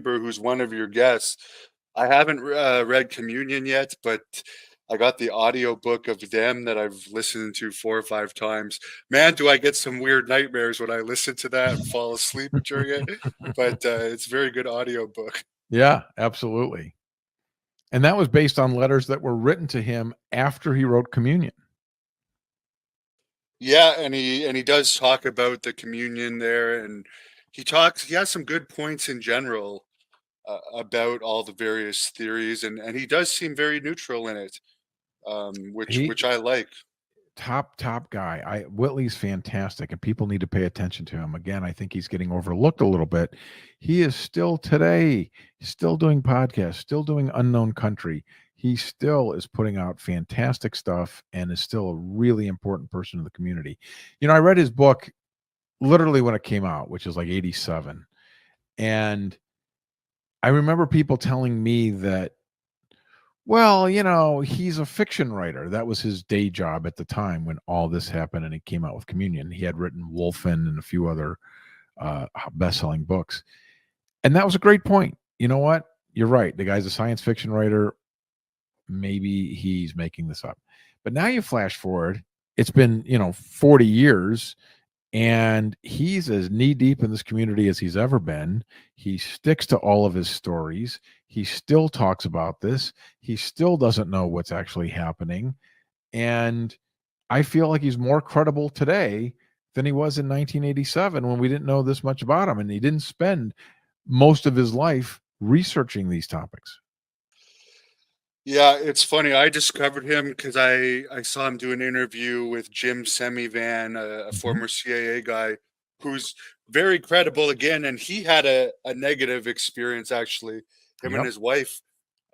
Strieber, who's one of your guests. I haven't read Communion yet, but I got the audiobook of them that I've listened to 4 or 5 times. Man, do I get some weird nightmares when I listen to that and fall asleep during it. But it's a very good audiobook. Yeah, absolutely. And that was based on letters that were written to him after he wrote Communion. Yeah, and he does talk about the communion there, and he has some good points in general about all the various theories, and he does seem very neutral in it, He which I like. top guy. Whitley's fantastic, and people need to pay attention to him. Again, I think he's getting overlooked a little bit. He is still today, still doing podcasts, still doing Unknown Country. He still is putting out fantastic stuff and is still a really important person in the community. I read his book literally when it came out, which is like 87. And I remember people telling me that, well, he's a fiction writer. That was his day job at the time when all this happened and he came out with Communion. He had written Wolfen and a few other best-selling books. And that was a great point. You know what? You're right. The guy's a science fiction writer. Maybe he's making this up. But now you flash forward, it's been, 40 years, and he's as knee deep in this community as he's ever been. He sticks to all of his stories. He still talks about this. He still doesn't know what's actually happening. And I feel like he's more credible today than he was in 1987 when we didn't know this much about him. And he didn't spend most of his life researching these topics. Yeah, it's funny. I discovered him because I saw him do an interview with Jim Semivan, a Mhm. former CIA guy, who's very credible again, and he had a negative experience actually, him and Yep. his wife.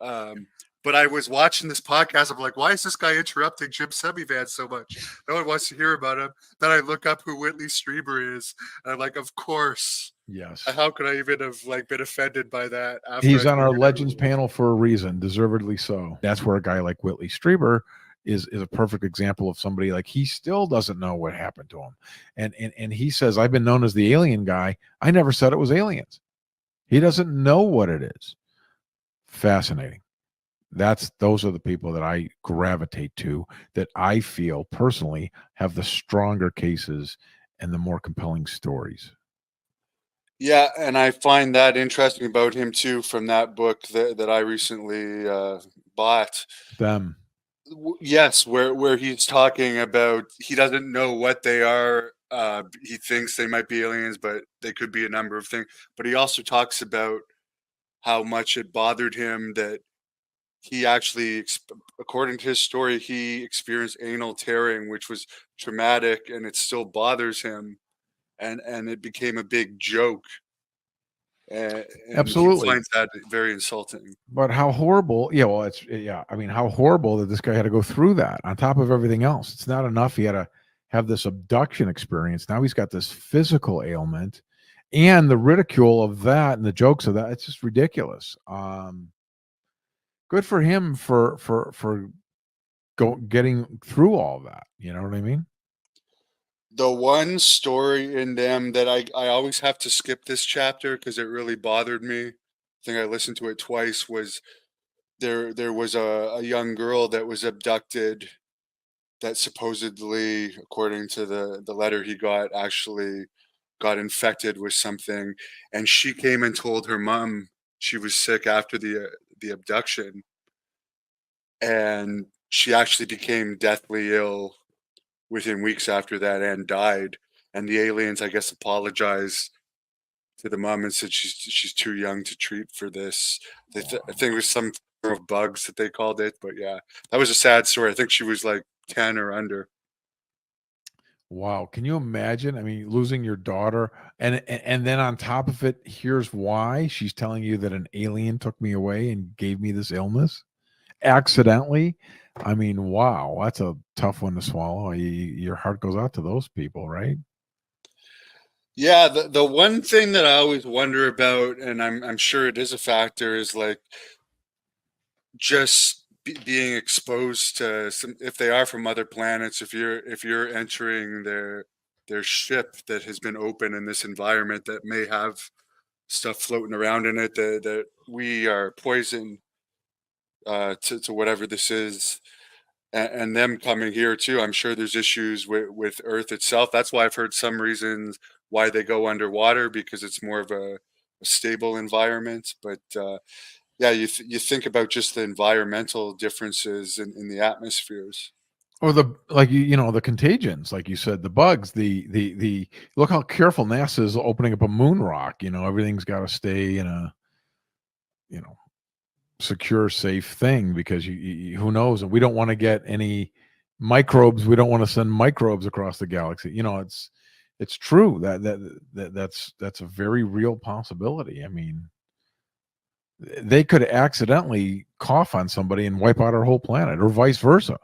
Um, but I was watching this podcast. I'm like, why is this guy interrupting Jim Semivan so much? No one wants to hear about him. Then I look up who Whitley Strieber is, and I'm like, of course. Yes. How could I even have been offended by that after I He's on our figured out who Legends it was? panel for a reason, deservedly so. That's where a guy like Whitley Strieber is a perfect example of somebody like he still doesn't know what happened to him. And he says, I've been known as the alien guy. I never said it was aliens. He doesn't know what it is. Fascinating. Those are the people that I gravitate to, that I feel personally have the stronger cases and the more compelling stories. Yeah, and I find that interesting about him too from that book that I recently bought. Them. Yes, where he's talking about he doesn't know what they are. He thinks they might be aliens, but they could be a number of things. But he also talks about how much it bothered him that he actually, according to his story, he experienced anal tearing, which was traumatic, and it still bothers him, and it became a big joke. And he Absolutely. finds that very insulting. But how horrible, yeah, well, I mean, how horrible that this guy had to go through that on top of everything else. It's not enough. He had to have this abduction experience. Now he's got this physical ailment and the ridicule of that and the jokes of that. It's just ridiculous. Good for him for getting through all that. You know what I mean? The one story in them that I always have to skip this chapter because it really bothered me. I think I listened to it twice. Was there was a young girl that was abducted that supposedly, according to the letter he got, actually got infected with something, and she came and told her mom she was sick after the abduction, and she actually became deathly ill within weeks after that and died. And the aliens, I guess, apologized to the mom and said she's too young to treat for this. I think it was some form of bugs that they called it, but yeah, that was a sad story. I think she was like 10 or under. Wow, can you imagine? I mean, losing your daughter, and then on top of it, here's why she's telling you that an alien took me away and gave me this illness accidentally. I mean, wow, that's a tough one to swallow. Your heart goes out to those people, right? Yeah, the one thing that I always wonder about, and I'm sure it is a factor, is like just being exposed to some, if they are from other planets, if you're entering their ship that has been open in this environment that may have stuff floating around in it, that we are poison to whatever this is, and them coming here too. I'm sure there's issues with Earth itself. That's why I've heard some reasons why they go underwater, because it's more of a stable environment. But yeah, you think about just the environmental differences in the atmospheres. Or the like you know the contagions, like you said, the bugs, the look how careful NASA is opening up a moon rock. You know everything's got to stay in a you know secure, safe thing because who knows, and we don't want to get any microbes. We don't want to send microbes across the galaxy. You know, it's true that's a very real possibility. I mean, they could accidentally cough on somebody and wipe out our whole planet, or vice versa.